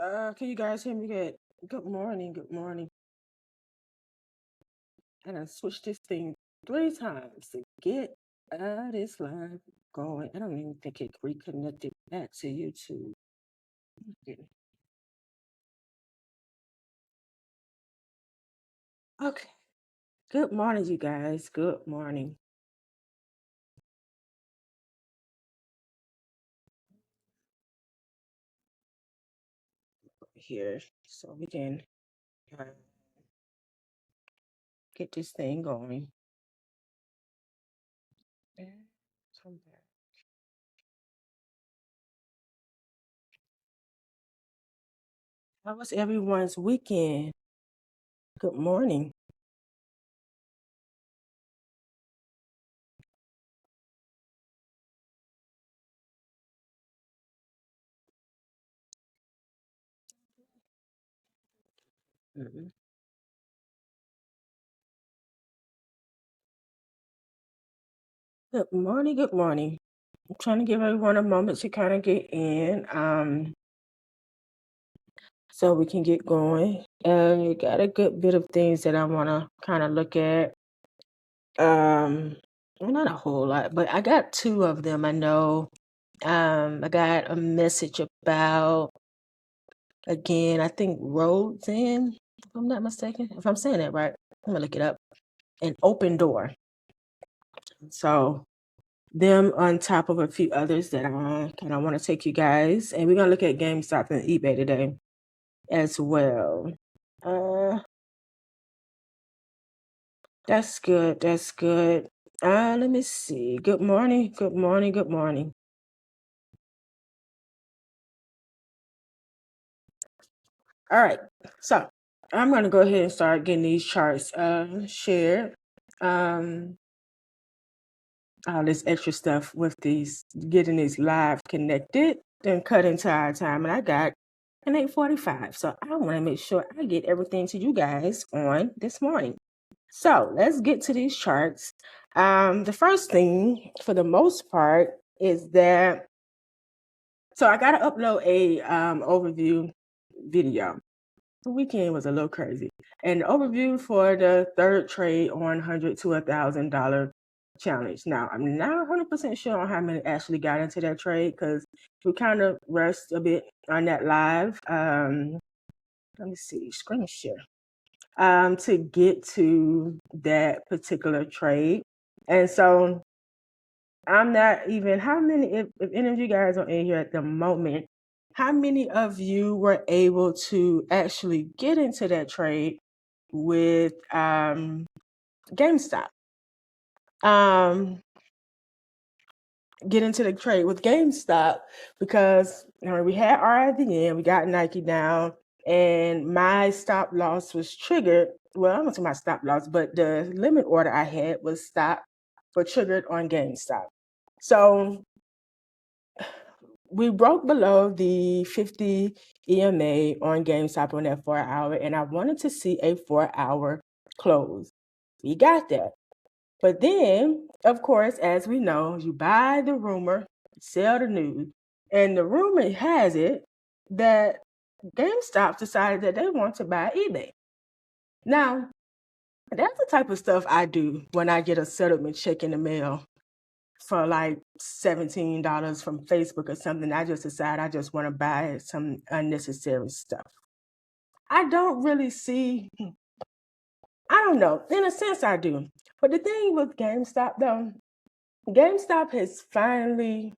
Can you guys hear me good? Good morning, good morning. And I switched this thing 3 times to get this live going. I don't even think it reconnected back to YouTube. Okay. Good morning, you guys. Good morning. Here, so we can uh, get this thing going. And come back. How was everyone's weekend? Good morning. Mhm. Good morning. Good morning. I'm trying to give everyone a moment to kind of get in. So we can get going. You got a good bit of things that I want to kind of look at. Well, not a whole lot, but I got two of them. I know. I got a message about again. I think roads in, if I'm not mistaken. If I'm saying that right, I'm gonna look it up. An open door. So them on top of a few others that I kind of want to take you guys, and we're gonna look at GameStop and eBay today as well. Uh, That's good. That's good. Let me see. Good morning. Good morning. Good morning. All right. So I'm gonna go ahead and start getting these charts shared. Um, all this extra stuff with these getting these live connected, then cut into our time, and I got an 8:45. So I want to make sure I get everything to you guys on this morning. So let's get to these charts. The first thing, for the most part, is that so I gotta upload a overview video. The weekend was a little crazy. An overview for the third trade on $100 to $1,000 challenge. Now I'm not 100% sure on how many actually got into that trade because we kind of rushed a bit on that live. Let me see, screen share. To get to that particular trade. And so I'm not even how many if any of you guys are in here at the moment, how many of you were able to actually get into that trade with GameStop? Um get into the trade with GameStop because we had RIVN, we got Nike down, and my stop loss was triggered. Well, I don't say my stop loss, but the limit order I had was stopped or triggered on GameStop. So we broke below the 50 EMA on GameStop on that 4 hour, and I wanted to see a 4 hour close. We got that. But then, of course, as we know, you buy the rumor, sell the news, and the rumor has it that GameStop decided that they want to buy eBay. Now, that's the type of stuff I do when I get a settlement check in the mail for like $17 from Facebook or something. I just decide I just want to buy some unnecessary stuff. I don't really see, I don't know. In a sense, I do. But the thing with GameStop, though, GameStop has finally,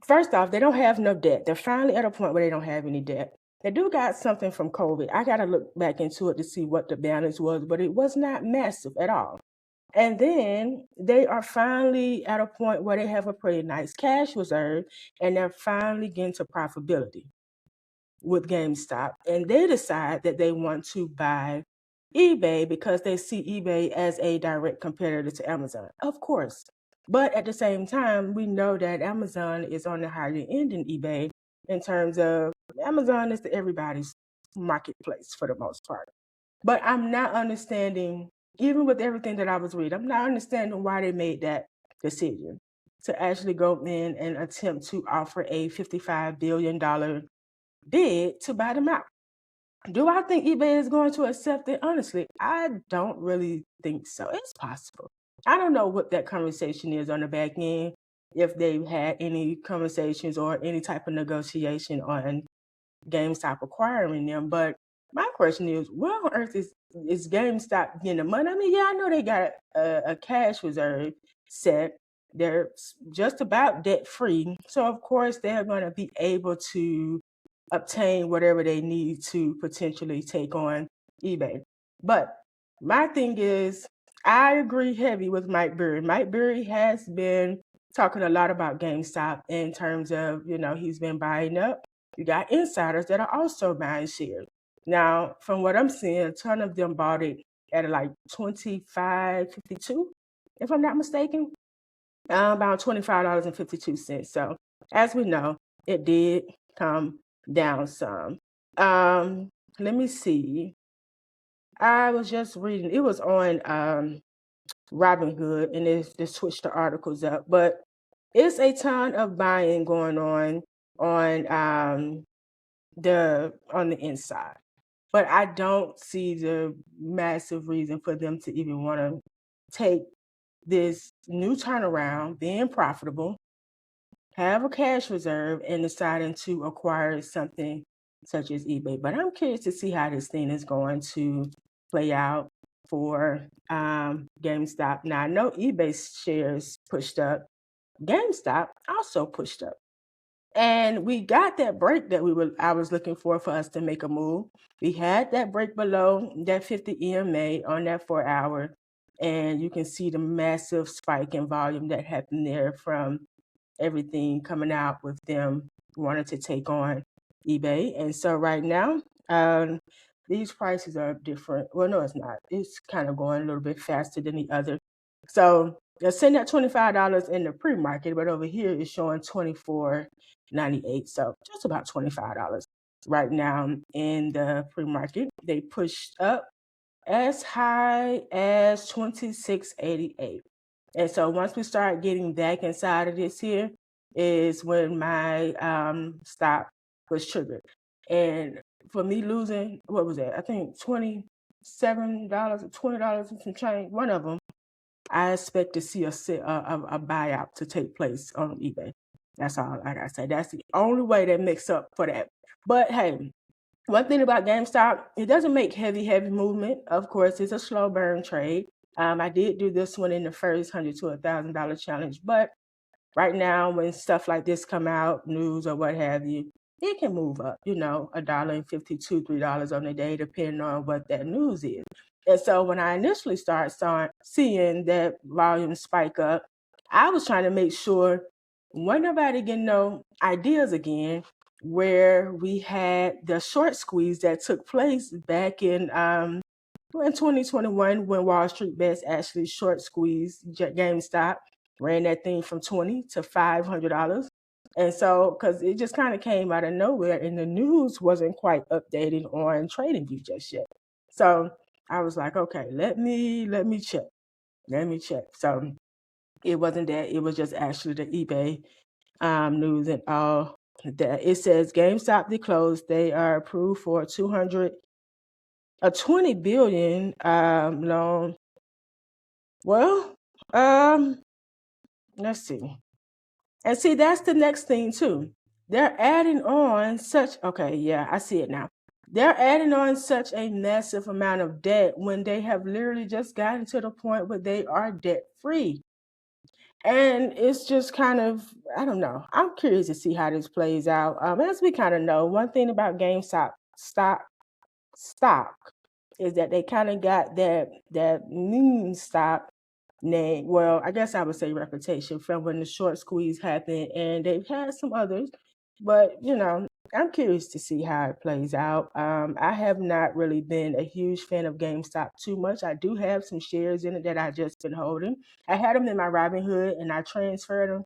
first off, they don't have no debt. They're finally at a point where they don't have any debt. They do got something from COVID. I got to look back into it to see what the balance was, but it was not massive at all. And then they are finally at a point where they have a pretty nice cash reserve and they're finally getting to profitability with GameStop. And they decide that they want to buy eBay because they see eBay as a direct competitor to Amazon. Of course. But at the same time, we know that Amazon is on the higher end than eBay in terms of Amazon is everybody's marketplace for the most part. But I'm not understanding, even with everything that I was reading, I'm not understanding why they made that decision to actually go in and attempt to offer a $55 billion did to buy them out. Do I think eBay is going to accept it? Honestly, I don't really think so. It's possible. I don't know what that conversation is on the back end, if they've had any conversations or any type of negotiation on GameStop acquiring them. But my question is, where on earth is GameStop getting the money? I mean, yeah, I know they got a cash reserve set. They're just about debt free. So, of course, they're going to be able to obtain whatever they need to potentially take on eBay. But my thing is, I agree heavy with Mike Berry. Mike Berry has been talking a lot about GameStop in terms of, he's been buying up. You got insiders that are also buying shares. Now, from what I'm seeing, a ton of them bought it at like $25.52, if I'm not mistaken, about $25.52. So, as we know, it did come down some. Let me see. I was just reading. It was on Robinhood, and they switched the articles up, but it's a ton of buying going on the inside. But I don't see the massive reason for them to even want to take this new turnaround, being profitable, have a cash reserve, and deciding to acquire something such as eBay. But I'm curious to see how this thing is going to play out for GameStop. Now, I know eBay shares pushed up. GameStop also pushed up. And we got that break that I was looking for us to make a move. We had that break below that 50 EMA on that 4-hour, and you can see the massive spike in volume that happened there from everything coming out with them wanting to take on eBay. And so right now, these prices are different. Well, no, it's not. It's kind of going a little bit faster than the other. So they're sitting at $25 in the pre-market, but over here it's showing $24.98. So just about $25 right now in the pre-market. They pushed up as high as $26.88. And so once we start getting back inside of this here is when my stop was triggered. And for me losing, what was that? I think $27 or $20 and some change. One of them, I expect to see a buyout to take place on eBay. That's all I gotta say. That's the only way that makes up for that. But hey, one thing about GameStop, it doesn't make heavy movement. Of course, it's a slow burn trade. I did do this one in the first $100 to $1,000 challenge, but right now, when stuff like this come out, news or what have you, it can move up, $1.52, $3 on the day, depending on what that news is. And so when I initially started seeing that volume spike up, I was trying to make sure wasn't nobody getting no ideas again, where we had the short squeeze that took place back in 2021 when Wall Street Bets actually short squeezed GameStop, ran that thing from $20 to $500. And so, because it just kind of came out of nowhere and the news wasn't quite updated on TradingView just yet. So I was like, okay, let me check. Let me check. So it wasn't that. It was just actually the eBay news and all that. It says GameStop closed. They are approved for a $20 billion loan. Well, let's see. And see, that's the next thing too. They're adding on I see it now. They're adding on such a massive amount of debt when they have literally just gotten to the point where they are debt free. And it's just kind of, I don't know. I'm curious to see how this plays out. As we kind of know, one thing about GameStop stock is that they kind of got that meme stock name. Well, I guess I would say reputation from when the short squeeze happened, and they've had some others. But I'm curious to see how it plays out. I have not really been a huge fan of GameStop too much. I do have some shares in it that I just been holding. I had them in my Robinhood and I transferred them,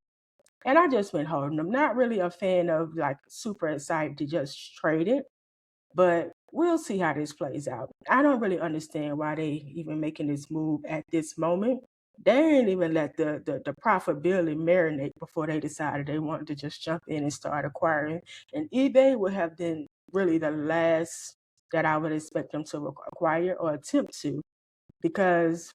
and I just been holding them. Not really a fan of like super excited to just trade it, but we'll see how this plays out. I don't really understand why they even making this move at this moment. They didn't even let the profitability marinate before they decided they wanted to just jump in and start acquiring. And eBay would have been really the last that I would expect them to acquire or attempt to, because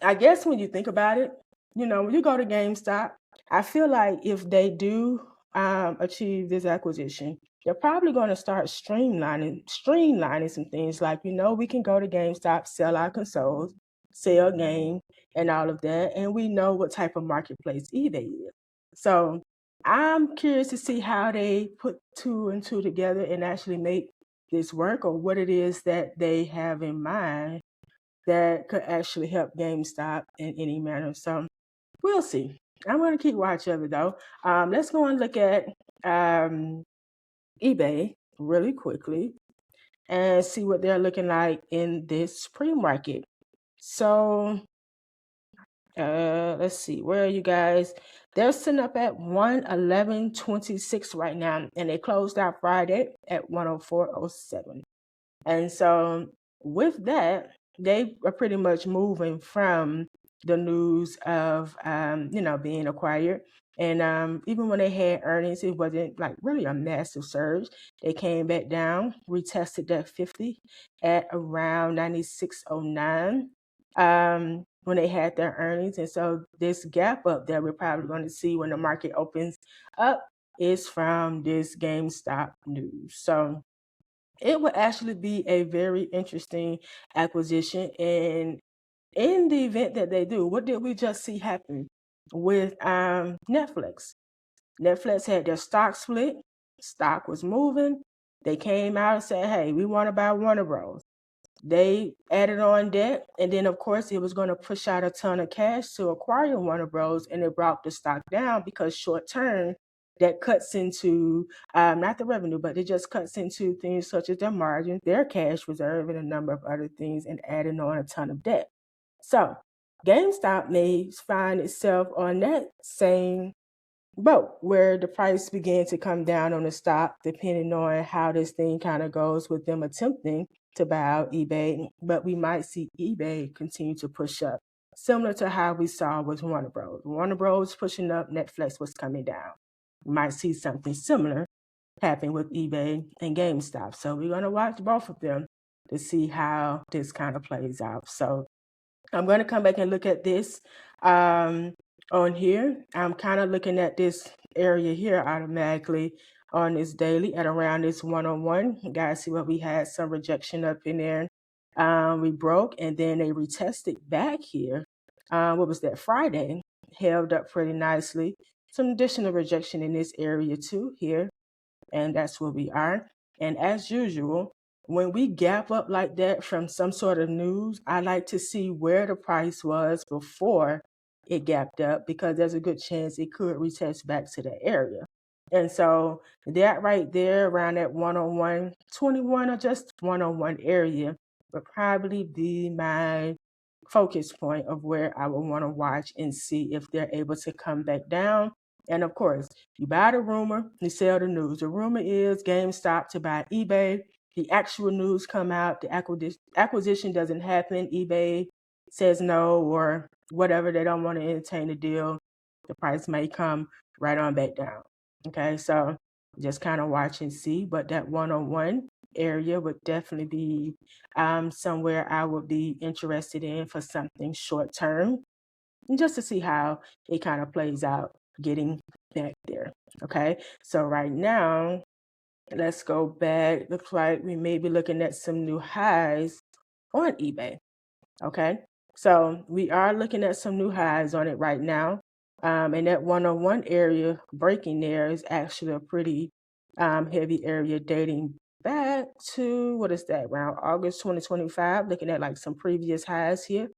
I guess when you think about it, when you go to GameStop, I feel like if they do achieve this acquisition, they're probably going to start streamlining some things. Like, we can go to GameStop, sell our consoles, sell game, and all of that, and we know what type of marketplace eBay is. So I'm curious to see how they put two and two together and actually make this work, or what it is that they have in mind that could actually help GameStop in any manner. So we'll see. I'm going to keep watch of it though. Let's go and look at eBay really quickly and see what they're looking like in this pre-market. So let's see, where are you guys? They're sitting up at 111.26 right now, and they closed out Friday at 104.07. And so with that, they are pretty much moving from the news of, being acquired. And even when they had earnings, it wasn't like really a massive surge. They came back down, retested that 50 at around 96.09 when they had their earnings. And so this gap up that we're probably going to see when the market opens up is from this GameStop news. So it would actually be a very interesting acquisition. And in the event that they do, what did we just see happen with Netflix? Netflix had their stock split. Stock was moving. They came out and said, hey, we want to buy Warner Bros. They added on debt, and then of course it was going to push out a ton of cash to acquire Warner Bros. And it brought the stock down because short term that cuts into not the revenue, but it just cuts into things such as their margin, their cash reserve, and a number of other things, and adding on a ton of debt. So GameStop may find itself on that same boat where the price began to come down on the stock, depending on how this thing kind of goes with them attempting to buy out eBay. But we might see eBay continue to push up, similar to how we saw with Warner Bros. Warner Bros. Pushing up, Netflix was coming down. We might see something similar happen with eBay and GameStop. So we're going to watch both of them to see how this kind of plays out. So I'm going to come back and look at this on here. I'm kind of looking at this area here automatically on this daily at around this 101. You guys see what we had, some rejection up in there. We broke, and then they retested back here. What was that? Friday. Held up pretty nicely. Some additional rejection in this area too here. And that's where we are. And as usual, when we gap up like that from some sort of news, I like to see where the price was before it gapped up, because there's a good chance it could retest back to that area. And so that right there around that 101.21 or just 101 area would probably be my focus point of where I would want to watch and see if they're able to come back down. And of course, you buy the rumor, you sell the news. The rumor is GameStop to buy eBay. The actual news come out, the acquisition doesn't happen. eBay says no or whatever. They don't want to entertain the deal. The price may come right on back down. Okay, so just kind of watch and see. But that 101 area would definitely be somewhere I would be interested in for something short term, just to see how it kind of plays out getting back there. Okay, so right now, let's go back. Looks like we may be looking at some new highs on eBay. Okay, so we are looking at some new highs on it right now. And that 101 area breaking there is actually a pretty heavy area dating back to, what is that, around August 2025, looking at like some previous highs here.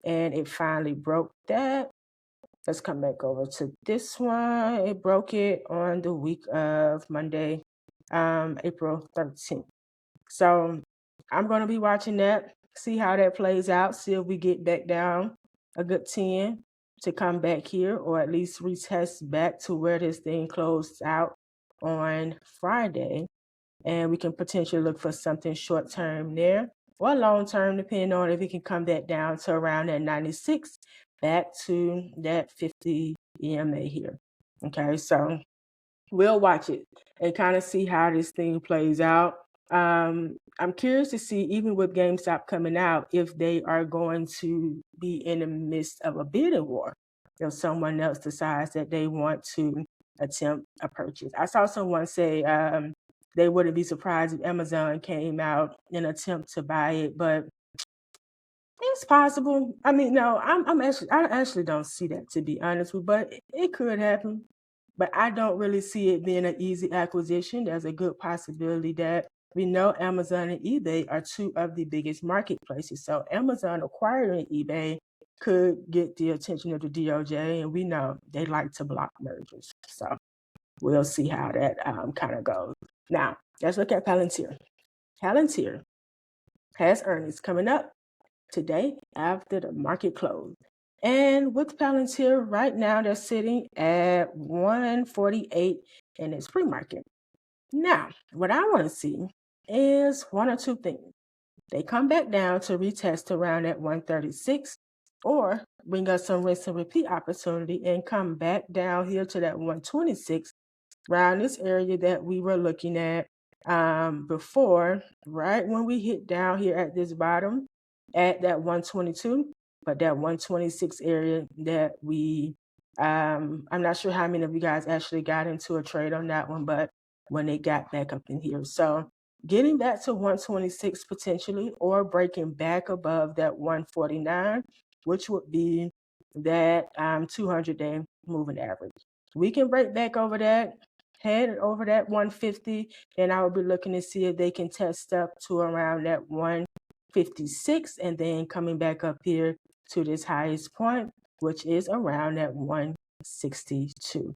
And it finally broke that. Let's come back over to this one. It broke it on the week of Monday, April 13th. So I'm going to be watching that, see how that plays out, see if we get back down a good 10 to come back here, or at least retest back to where this thing closed out on Friday. And we can potentially look for something short term there or long term, depending on if it can come back down to around that 96, back to that 50 EMA here. Okay, so we'll watch it and kind of see how this thing plays out. I'm curious to see, even with GameStop coming out, if they are going to be in the midst of a bidding war. If someone else decides that they want to attempt a purchase. I saw someone say they wouldn't be surprised if Amazon came out and attempt to buy it, but it's possible. I mean, no, I actually don't see that, to be honest with you, but it could happen. But I don't really see it being an easy acquisition. There's a good possibility that we know Amazon and eBay are two of the biggest marketplaces. So Amazon acquiring eBay could get the attention of the DOJ, and we know they like to block mergers. So we'll see how that kind of goes. Now, let's look at Palantir. Palantir has earnings coming up today after the market closed. And with Palantir, right now they're sitting at 148 in its pre-market. Now, what I want to see is one or two things. They come back down to retest around at 136, or bring us some rinse and repeat opportunity and come back down here to that 126, around this area that we were looking at before, right when we hit down here at this bottom at that 122, but that 126 area that we I'm not sure how many of you guys actually got into a trade on that one, but when they got back up in here. So getting back to 126 potentially, or breaking back above that 149, which would be that 200-day moving average. We can break back over that, head over that 150, and I will be looking to see if they can test up to around that 156, and then coming back up here to this highest point, which is around that 162.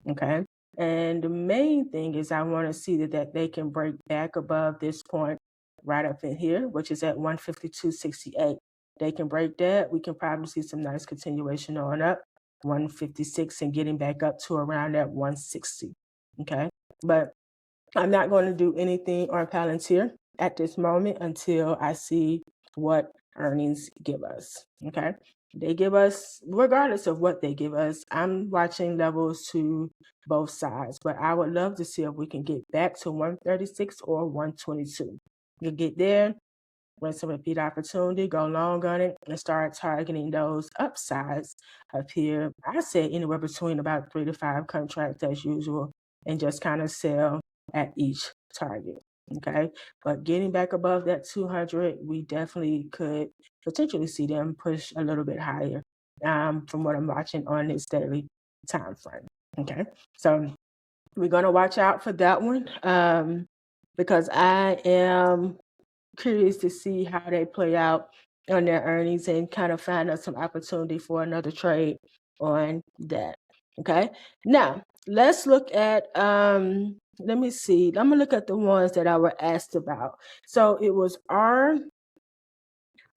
Okay. And the main thing is I want to see that they can break back above this point right up in here, which is at 152.68. They can break that. We can probably see some nice continuation on up, 156, and getting back up to around that 160. Okay. But I'm not going to do anything on Palantir at this moment until I see what earnings give us. Okay. They give us, regardless of what they give us, I'm watching levels to both sides, but I would love to see if we can get back to 136 or 122. You get there, rinse and repeat opportunity, go long on it, and start targeting those upsides up here. I say anywhere between about 3 to 5 contracts as usual, and just kind of sell at each target. Okay, but getting back above that 200, we definitely could potentially see them push a little bit higher from what I'm watching on this daily time frame. Okay, so we're going to watch out for that one because I am curious to see how they play out on their earnings and kind of find out some opportunity for another trade on that. Okay, now let's look at let me see. I'm gonna look at the ones that I were asked about. So it was RDZN.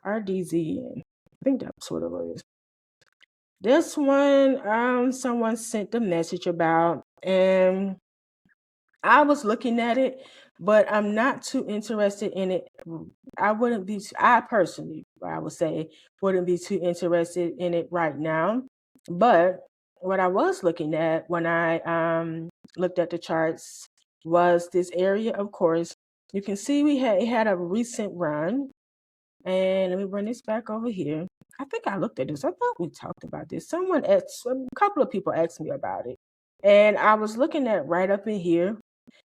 I think that's what it was. This one, someone sent a message about, and I was looking at it, but I'm not too interested in it. I personally, I would say, wouldn't be too interested in it right now. But what I was looking at when I looked at the charts was this area. Of course, you can see it had a recent run. And let me bring this back over here. I think I looked at this. I thought we talked about this. A couple of people asked me about it. And I was looking at right up in here,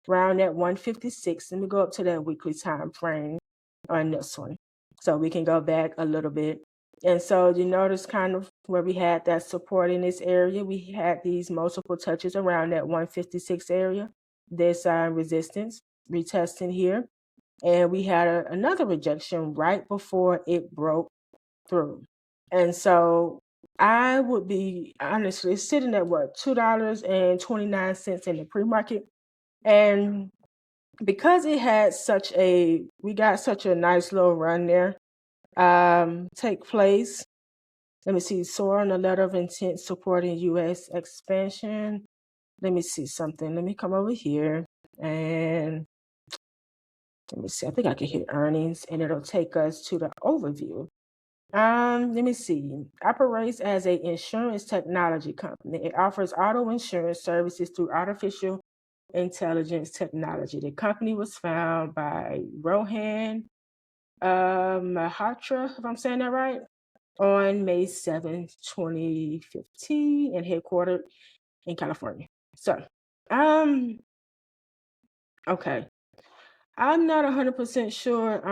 around that 156. Let me go up to that weekly time frame on this one, so we can go back a little bit. And so you notice kind of where we had that support in this area, we had these multiple touches around that 156 area, this resistance retesting here, and we had another rejection right before it broke through. And so I would be honestly sitting at what, $2.29 in the pre-market. And because it had we got such a nice little run there take place. Let me see, soar on the letter of intent supporting U.S. expansion. Let me see something. Let me come over here and let me see. I think I can hit earnings and it'll take us to the overview. Let me see. Operates as an insurance technology company. It offers auto insurance services through artificial Intelligence Technology. The company was found by Rohan Mahatra, if I'm saying that right, on May 7th, 2015, and headquartered in California. So, okay. I'm not 100% sure.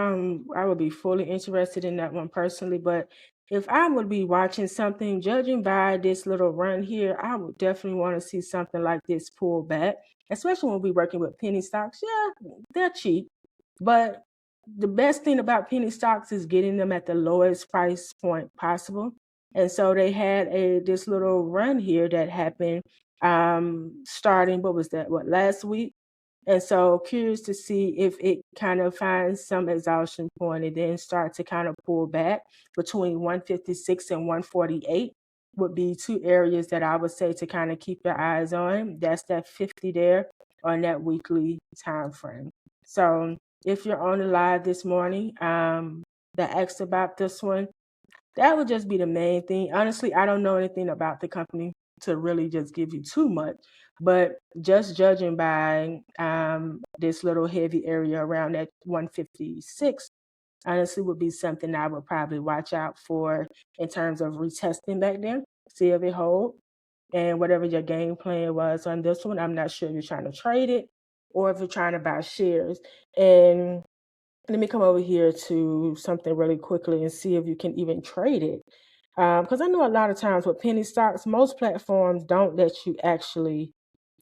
I would be fully interested in that one personally, but if I would be watching something, judging by this little run here, I would definitely want to see something like this pull back, especially when we're working with penny stocks. Yeah, they're cheap, but the best thing about penny stocks is getting them at the lowest price point possible. And so they had this little run here that happened starting, what was that, last week? And so curious to see if it kind of finds some exhaustion point and then start to kind of pull back between 156 and 148 would be two areas that I would say to kind of keep your eyes on. That's that 50 there on that weekly time frame. So if you're on the live this morning, that asked about this one, that would just be the main thing. Honestly, I don't know anything about the company to really just give you too much, but just judging by this little heavy area around that 156, honestly would be something I would probably watch out for in terms of retesting back there, see if it hold. And whatever your game plan was on this one, I'm not sure if you're trying to trade it or if you're trying to buy shares. And let me come over here to something really quickly and see if you can even trade it. Because I know a lot of times with penny stocks, most platforms don't let you actually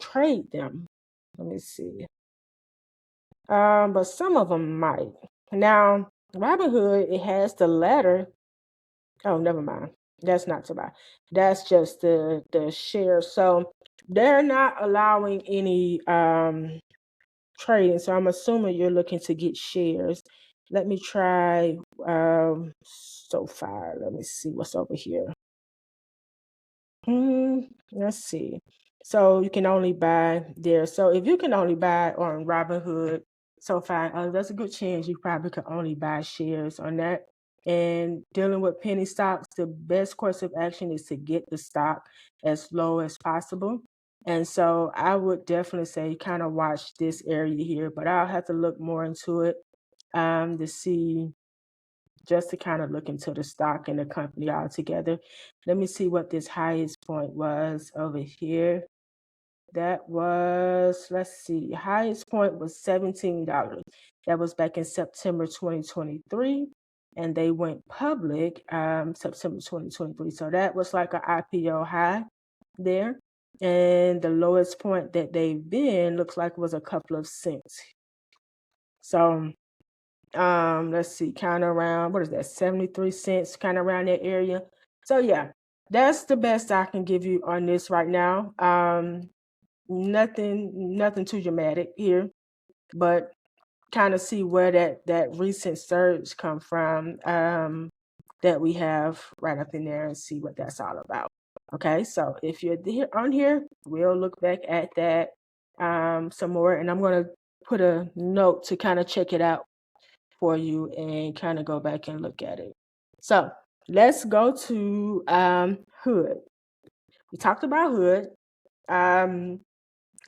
trade them. Let me see. But some of them might. Now, Robinhood, it has the ladder. Oh, never mind. That's not to buy. That's just the share. So they're not allowing any trading. So I'm assuming you're looking to get shares. Let me try so far. Let me see what's over here. Let's see. So you can only buy there. So if you can only buy on Robinhood, so far, that's a good chance you probably could only buy shares on that. And dealing with penny stocks, the best course of action is to get the stock as low as possible. And so I would definitely say kind of watch this area here, but I'll have to look more into it to see, just to kind of look into the stock and the company altogether. Let me see what this highest point was over here. That was, let's see, highest point was $17. That was back in September 2023. And they went public September 2023. So that was like an IPO high there. And the lowest point that they've been looks like it was a couple of cents. So let's see, kind of around, what is that, 73 cents, kind of around that area. So yeah, that's the best I can give you on this right now. Nothing too dramatic here, but kind of see where that recent surge come from that we have right up in there and see what that's all about. Okay, so if you're on here, we'll look back at that some more, and I'm going to put a note to kind of check it out for you and kind of go back and look at it. So let's go to Hood. We talked about Hood.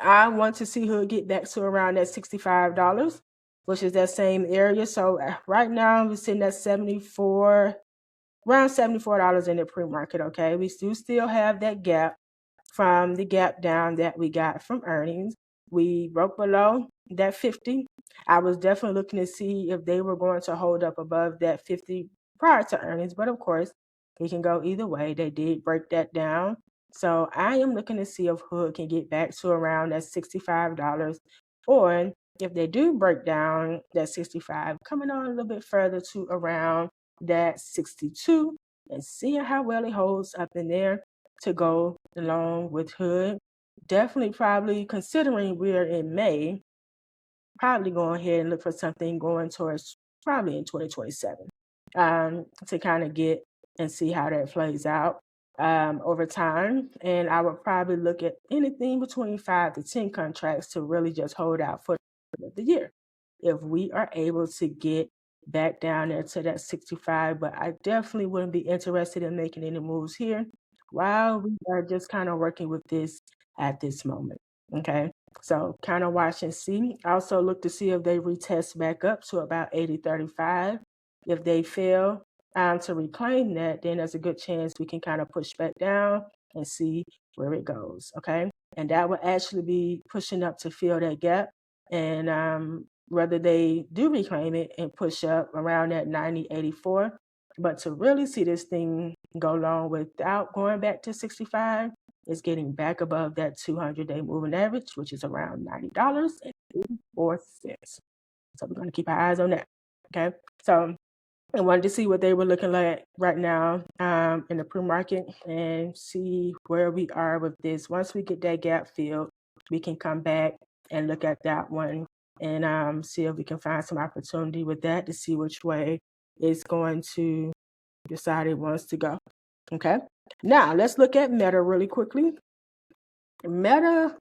I want to see Hood get back to around that $65, which is that same area. So right now we're sitting at around $74 in the pre-market. Okay, we still have that gap from the gap down that we got from earnings. We broke below that 50. I was definitely looking to see if they were going to hold up above that 50 prior to earnings, but of course, it can go either way. They did break that down. So I am looking to see if Hood can get back to around that $65, or if they do break down that 65, coming on a little bit further to around that 62 and seeing how well it holds up in there to go along with Hood. Definitely probably considering we're in May, probably go ahead and look for something going towards probably in 2027 to kind of get and see how that plays out over time. And I would probably look at anything between 5 to 10 contracts to really just hold out for the year. If we are able to get back down there to that 65, but I definitely wouldn't be interested in making any moves here while we are just kind of working with this at this moment. Okay. So kind of watch and see. Also look to see if they retest back up to about 80.35. If they fail to reclaim that, then there's a good chance we can kind of push back down and see where it goes. Okay. And that will actually be pushing up to fill that gap. And whether they do reclaim it and push up around that 90.84, but to really see this thing go long without going back to 65 is getting back above that 200-day moving average, which is around $90.84. So we're going to keep our eyes on that. Okay. So I wanted to see what they were looking like right now in the pre-market and see where we are with this. Once we get that gap filled, we can come back and look at that one and see if we can find some opportunity with that to see which way it's going to decide it wants to go. Okay. Now let's look at Meta really quickly. Meta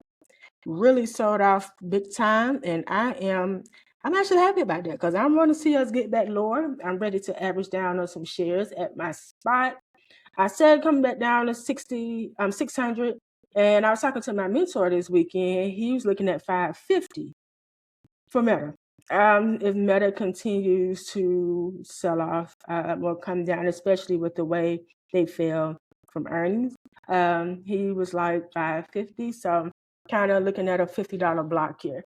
really sold off big time, and I'm actually happy about that because I want to see us get back lower. I'm ready to average down on some shares at my spot. I said coming back down to 600, and I was talking to my mentor this weekend. He was looking at 550 for Meta. If Meta continues to sell off or come down, especially with the way they fell from earnings, he was like 550. So kind of looking at a $50 block here.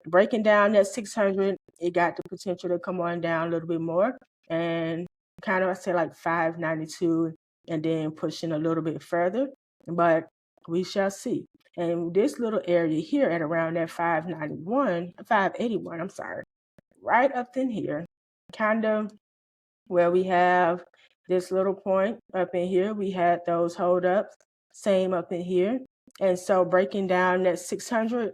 Breaking down that 600, it got the potential to come on down a little bit more, and kind of I say like 592, and then pushing a little bit further. But we shall see. And this little area here at around that 581, I'm sorry, right up in here, kind of where we have this little point up in here, we had those holdups, same up in here. And so breaking down that 600,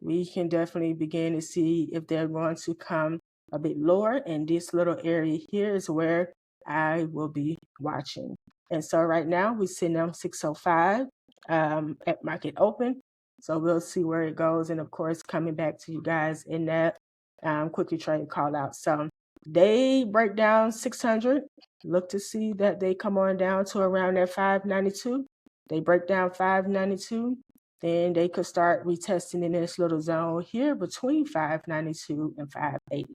we can definitely begin to see if they're going to come a bit lower. And this little area here is where I will be watching. And so right now we're sitting on 605 at market open. So we'll see where it goes. And of course, coming back to you guys in that quickly trade call out. So they break down 600. Look to see that they come on down to around that 592. They break down 592. Then they could start retesting in this little zone here between 592 and 580.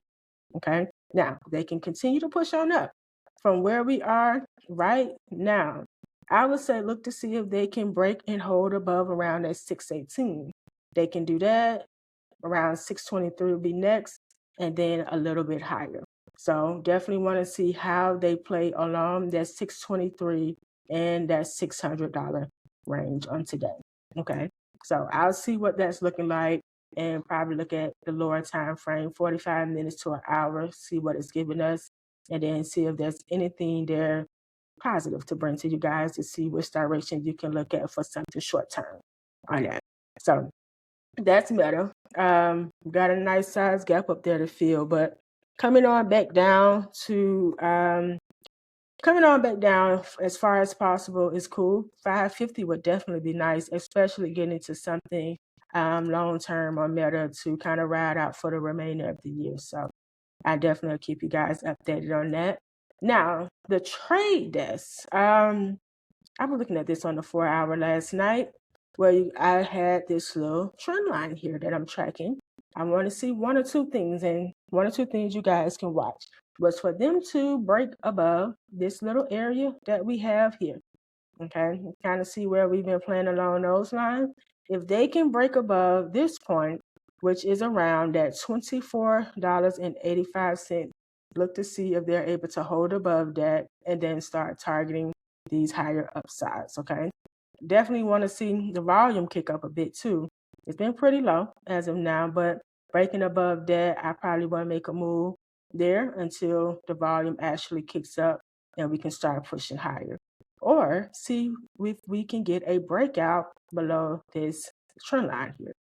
Okay. Now they can continue to push on up from where we are right now. I would say look to see if they can break and hold above around that 618. They can do that. Around 623 will be next, and then a little bit higher. So definitely want to see how they play along that 623 and that $600 range on today. Okay. So I'll see what that's looking like and probably look at the lower time frame, 45 minutes to an hour, see what it's giving us, and then see if there's anything there positive to bring to you guys to see which direction you can look at for something short term on that. So that's Meta. Got a nice size gap up there to fill, but coming on back down as far as possible is cool. 550 would definitely be nice, especially getting into something long term on Meta to kind of ride out for the remainder of the year. So I definitely keep you guys updated on that. Now, the trade desk. I was looking at this on the 4-hour last night where I had this little trend line here that I'm tracking. I want to see one or two things, and one or two things you guys can watch was for them to break above this little area that we have here. Okay, kind of see where we've been playing along those lines. If they can break above this point, which is around that $24.85, look to see if they're able to hold above that and then start targeting these higher upsides. Okay, definitely want to see the volume kick up a bit too. It's been pretty low as of now, but breaking above that, I probably want to make a move there until the volume actually kicks up and we can start pushing higher. Or see if we can get a breakout below this trend line here.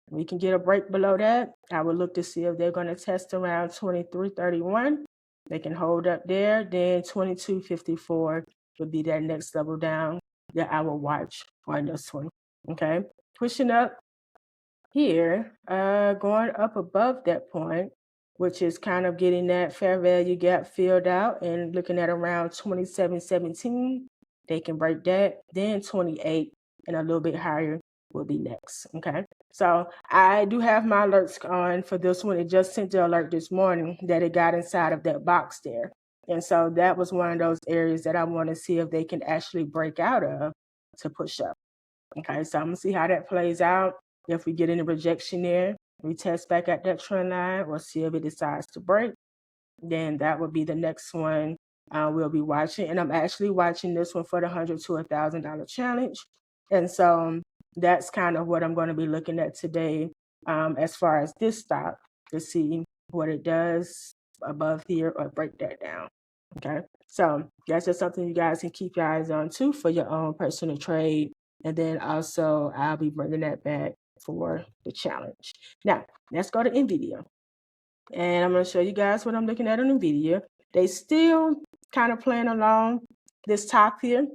We can get a break below that. I would look to see if they're going to test around 23.31. They can hold up there. Then 22.54 would be that next level down that I will watch on this one. Okay, pushing up here, going up above that point, which is kind of getting that fair value gap filled out and looking at around 27.17. They can break that, then 28 and a little bit higher. will be next. Okay, so I do have my alerts on for this one. It just sent the alert this morning that it got inside of that box there. And so that was one of those areas that I want to see if they can actually break out of to push up. Okay, so I'm going to see how that plays out. If we get any rejection there, we test back at that trend line, or see if it decides to break, then that would be the next one we'll be watching. And I'm actually watching this one for the $100 to $1,000 challenge. And so that's kind of what I'm going to be looking at today as far as this stock, to see what it does above here or break that down. Okay, so that's just something you guys can keep your eyes on too for your own personal trade. And then also I'll be bringing that back for the challenge. Now, let's go to NVIDIA. And I'm going to show you guys what I'm looking at on NVIDIA. They still kind of playing along this top here,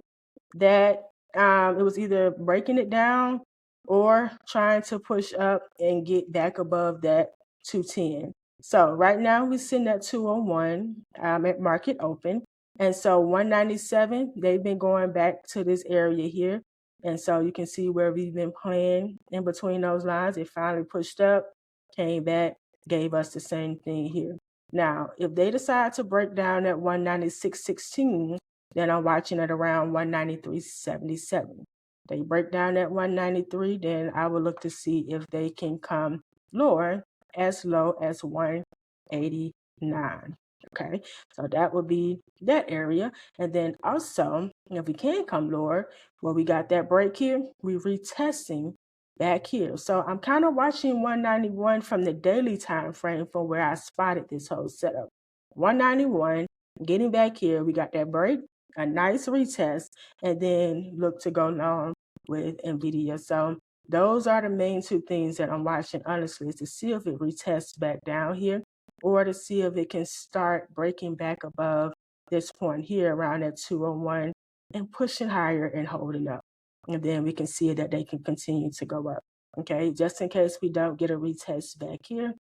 that it was either breaking it down or trying to push up and get back above that 210. So right now we're sitting at 201 at market open. And so 197, they've been going back to this area here. And so you can see where we've been playing in between those lines. It finally pushed up, came back, gave us the same thing here. Now, if they decide to break down at 196.16, then I'm watching at around 193.77. They break down at 193, then I will look to see if they can come lower, as low as 189. Okay, so that would be that area. And then also, if we can come lower, well, we got that break here, we're retesting back here. So I'm kind of watching 191 from the daily time frame from where I spotted this whole setup. 191, getting back here, we got that break, a nice retest, and then look to go long with NVIDIA. So those are the main two things that I'm watching, honestly, is to see if it retests back down here, or to see if it can start breaking back above this point here around at 201 and pushing higher and holding up. And then we can see that they can continue to go up. Okay, just in case we don't get a retest back here, it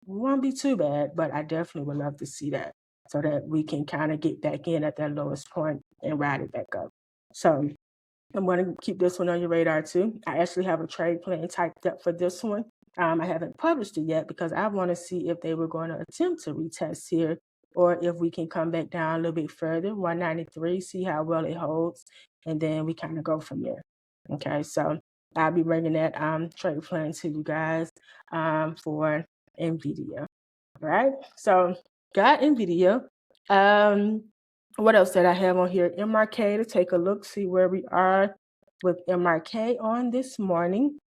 won't be too bad, but I definitely would love to see that, so that we can kind of get back in at that lowest point and ride it back up. So I'm going to keep this one on your radar too. I actually have a trade plan typed up for this one. I haven't published it yet because I want to see if they were going to attempt to retest here, or if we can come back down a little bit further, 193, see how well it holds, and then we kind of go from there. Okay, so I'll be bringing that trade plan to you guys for NVIDIA. All right, so got NVIDIA. What else did I have on here? MRK, to take a look, see where we are with MRK on this morning.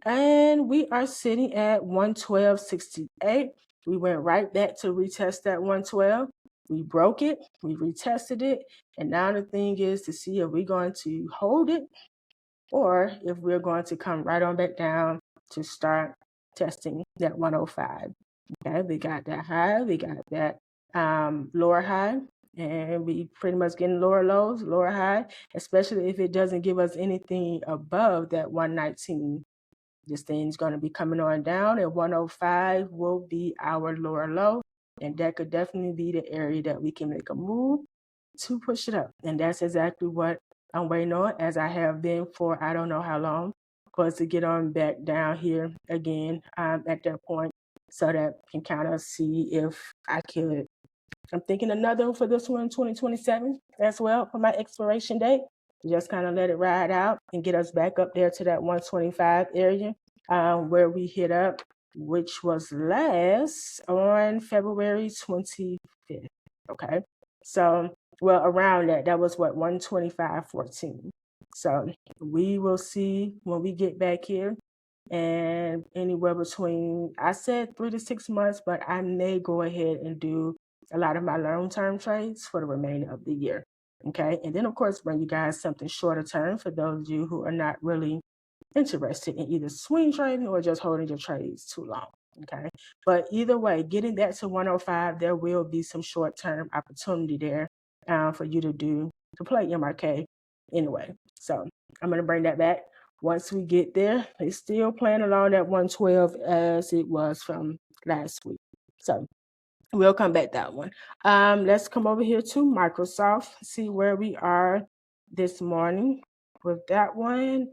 And we are sitting at 112.68. We went right back to retest that 112. We broke it, we retested it, and now the thing is to see if we're going to hold it, or if we're going to come right on back down to start testing that 105. Okay, we got that high, we got that lower high, and we pretty much getting lower lows, lower high, especially if it doesn't give us anything above that 119. This thing's going to be coming on down, and 105 will be our lower low, and that could definitely be the area that we can make a move to push it up. And that's exactly what I'm waiting on, as I have been for I don't know how long, for us to get on back down here again at that point, so that we can kind of see if I could. I'm thinking another one for this one, 2027 as well, for my expiration date. Just kind of let it ride out and get us back up there to that 125 area where we hit up, which was last on February 25th. Okay, so well, around that was what, 125.14. So we will see when we get back here, and anywhere between, I said 3 to 6 months, but I may go ahead and do a lot of my long-term trades for the remainder of the year. Okay, and then of course bring you guys something shorter term for those of you who are not really interested in either swing trading or just holding your trades too long. Okay, but either way, getting that to 105, there will be some short-term opportunity there for you to play MRK anyway. So I'm going to bring that back. Once we get there, it's still playing along that 112 as it was from last week. So we'll come back that one. Let's come over here to Microsoft, see where we are this morning with that one.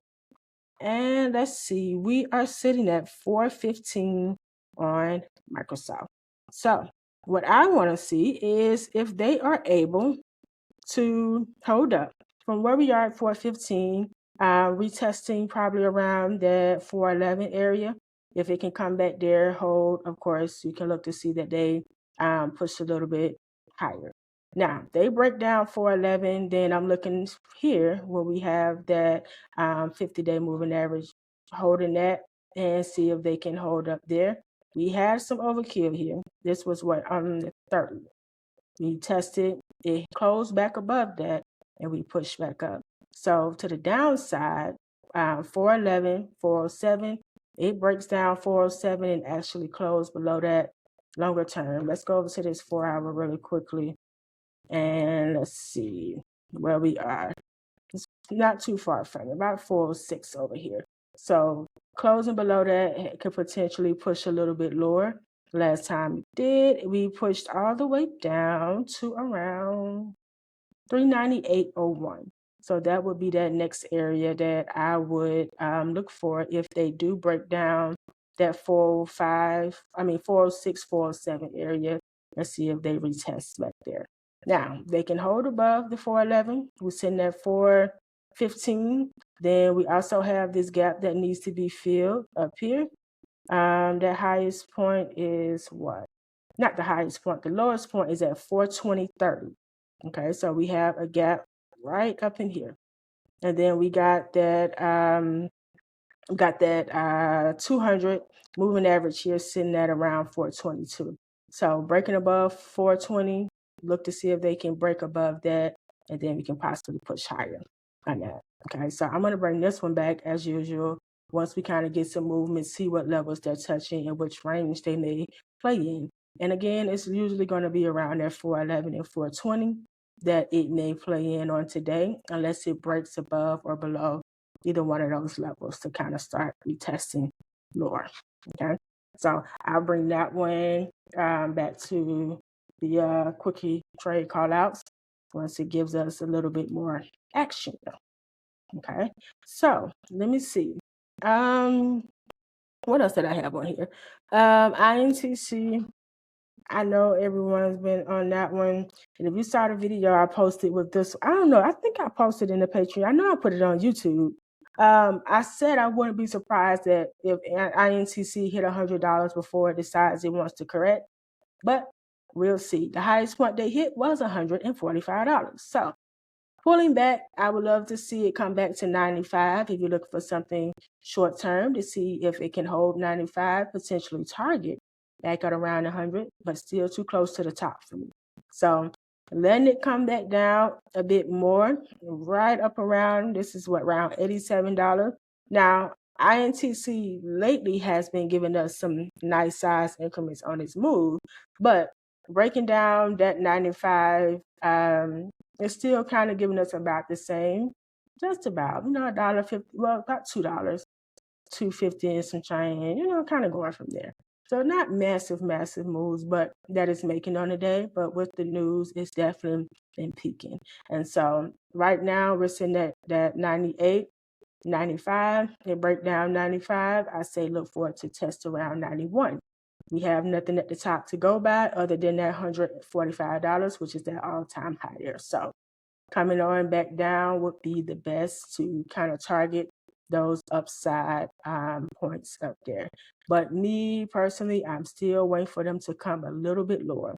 And let's see, we are sitting at 415 on Microsoft. So what I want to see is if they are able to hold up from where we are at 415, retesting probably around the 411 area. If it can come back there, hold, of course, you can look to see that they push a little bit higher. Now, they break down 411, then I'm looking here where we have that 50-day moving average, holding that and see if they can hold up there. We had some overkill here. This was what, on the 30th. We tested, it closed back above that, and we pushed back up. So to the downside, 411, 407, it breaks down 407 and actually closed below that longer term. Let's go over to this 4-hour really quickly. And let's see where we are. It's not too far from it, about 406 over here. So closing below that could potentially push a little bit lower. Last time we did, we pushed all the way down to around 398.01. So that would be that next area that I would look for if they do break down that 406, 407 area. Let's see if they retest back there. Now, they can hold above the 411. We're sitting at 415. Then we also have this gap that needs to be filled up here. The highest point is what? Not the highest point. The lowest point is at 420.30. Okay, so we have a gap right up in here. And then we got that 200 moving average here sitting at around 422. So breaking above 420, look to see if they can break above that, and then we can possibly push higher on that. Okay, so I'm going to bring this one back as usual. Once we kind of get some movement, see what levels they're touching and which range they may play in. And again, it's usually going to be around there 411 and 420 that it may play in on today, unless it breaks above or below either one of those levels to kind of start retesting lower. Okay, so I'll bring that one back to the quickie trade call outs once it gives us a little bit more action. Okay, so let me see. What else did I have on here? INTC. I know everyone's been on that one. And if you saw the video I posted with this, I don't know, I think I posted in the Patreon. I know I put it on YouTube. I said I wouldn't be surprised that if INTC hit $100 before it decides it wants to correct, but we'll see. The highest point they hit was $145. So pulling back, I would love to see it come back to 95 if you're looking for something short term to see if it can hold 95, potentially target back at around 100, but still too close to the top for me. So letting it come back down a bit more, right up around, this is what, around $87. Now, INTC lately has been giving us some nice size increments on its move, but breaking down that 95, it's still kind of giving us about the same, just about, $1.50, well, about $2, $2.50 and some change, kind of going from there. So not massive moves, but that is making on the day. But with the news, it's definitely been peaking. And so right now we're sitting at that 98, 95. They break down 95. I say look forward to test around 91. We have nothing at the top to go by other than that $145, which is that all-time high there. So coming on back down would be the best to kind of target those upside points up there. But me personally, I'm still waiting for them to come a little bit lower.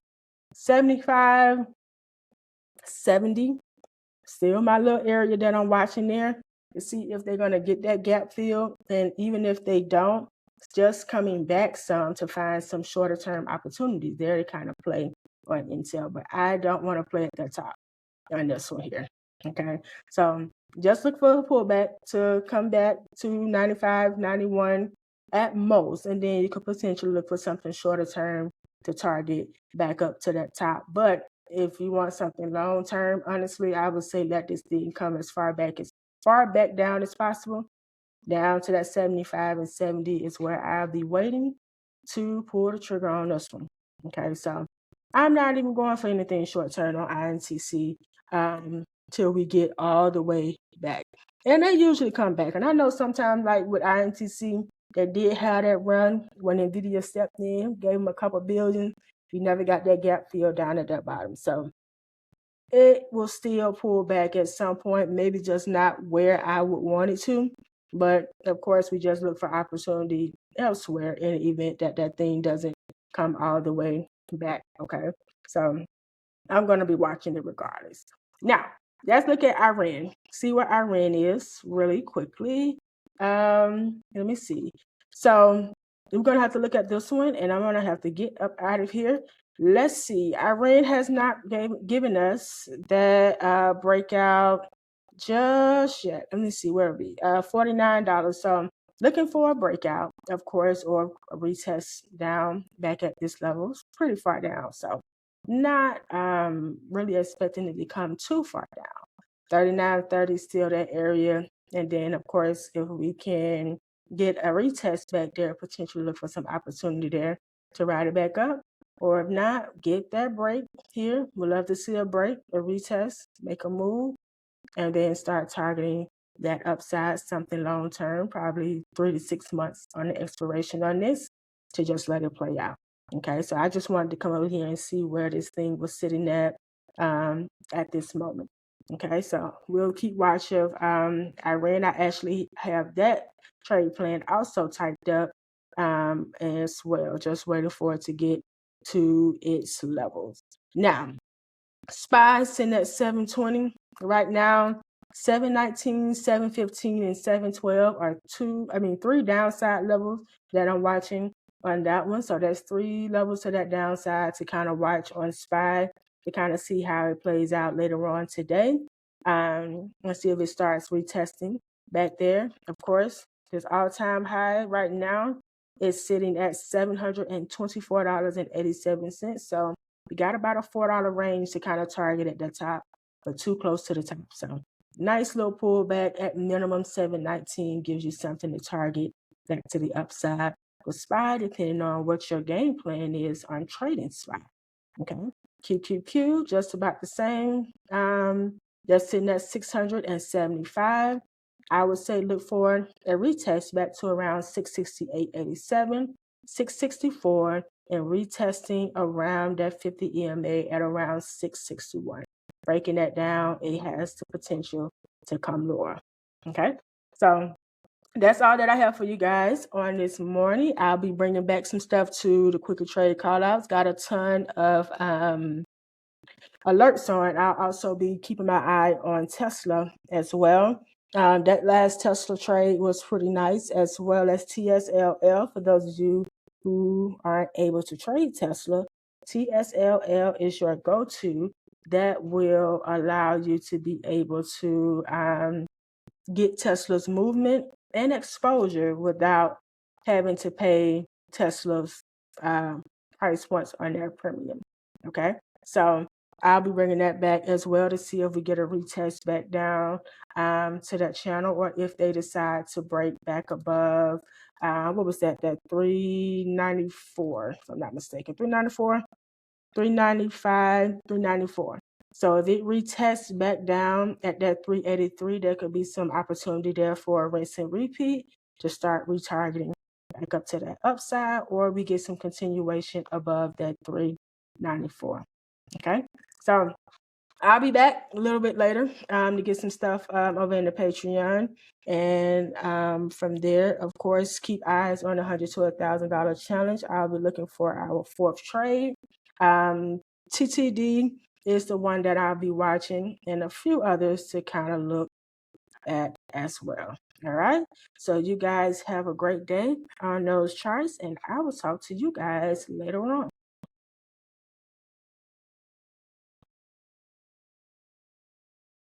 75, 70, still my little area that I'm watching there to see if they're going to get that gap filled. And even if they don't, just coming back some to find some shorter term opportunities there to kind of play on Intel. But I don't want to play at the top on this one here. Okay, so just look for a pullback to come back to 95, 91 at most, and then you could potentially look for something shorter term to target back up to that top. But if you want something long term, honestly, I would say let this thing come as far back down as possible. Down to that 75 and 70 is where I'll be waiting to pull the trigger on this one. Okay, so I'm not even going for anything short term on INTC till we get all the way back And they usually come back. And I know sometimes, like with INTC, they did have that run when NVIDIA stepped in, gave them a couple billion. You never got that gap filled down at that bottom. So it will still pull back at some point, maybe just not where I would want it to. But of course, we just look for opportunity elsewhere in the event that that thing doesn't come all the way back. Okay. So I'm going to be watching it regardless. Now, let's look at Iran. See where Iran is really quickly. Let me see. So we're going to have to look at this one, and I'm going to have to get up out of here. Let's see. Iran has not given us that breakout just yet. Let me see. Where are we? $49. So looking for a breakout, of course, or a retest down back at this level. It's pretty far down. So not really expecting it to come too far down. 39.30 still that area. And then, of course, if we can get a retest back there, potentially look for some opportunity there to ride it back up. Or if not, get that break here. We'd love to see a break, a retest, make a move, and then start targeting that upside, something long term, probably 3 to 6 months on the expiration on this, to just let it play out. Okay, so I just wanted to come over here and see where this thing was sitting at this moment. Okay, so we'll keep watch of Iran. I actually have that trade plan also typed up as well, just waiting for it to get to its levels. Now, SPY sitting at 720 right now. 719, 715, and 712 are three downside levels that I'm watching on that one. So that's 3 levels to that downside to kind of watch on SPY to kind of see how it plays out later on today. Let's see if it starts retesting back there. Of course, this all-time high right now is sitting at $724.87. So we got about a $4 range to kind of target at the top, but too close to the top. So nice little pullback at minimum. 719 gives you something to target back to the upside. With SPY, depending on what your game plan is on trading SPY. Okay. QQQ, just about the same. That's sitting at 675. I would say look for a retest back to around 668.87, 664, and retesting around that 50 EMA at around 661. Breaking that down, it has the potential to come lower. Okay, so that's all that I have for you guys on this morning. I'll be bringing back some stuff to the quicker trade callouts. Got a ton of alerts on. I'll also be keeping my eye on Tesla as well. That last Tesla trade was pretty nice, as well as TSLL. For those of you who aren't able to trade Tesla, TSLL is your go-to that will allow you to be able to get Tesla's movement and exposure without having to pay Tesla's price points on their premium. Okay, so I'll be bringing that back as well to see if we get a retest back down to that channel, or if they decide to break back above, what was that 394, if I'm not mistaken, 394, 395, 394. So if it retests back down at that 383, there could be some opportunity there for a rinse and repeat to start retargeting back up to that upside, or we get some continuation above that 394. Okay, so I'll be back a little bit later to get some stuff over in the Patreon. And from there, of course, keep eyes on the $100 to $1,000 challenge. I'll be looking for our 4th trade. TTD is the one that I'll be watching, and a few others to kind of look at as well. All right. So you guys have a great day on those charts, and I will talk to you guys later on.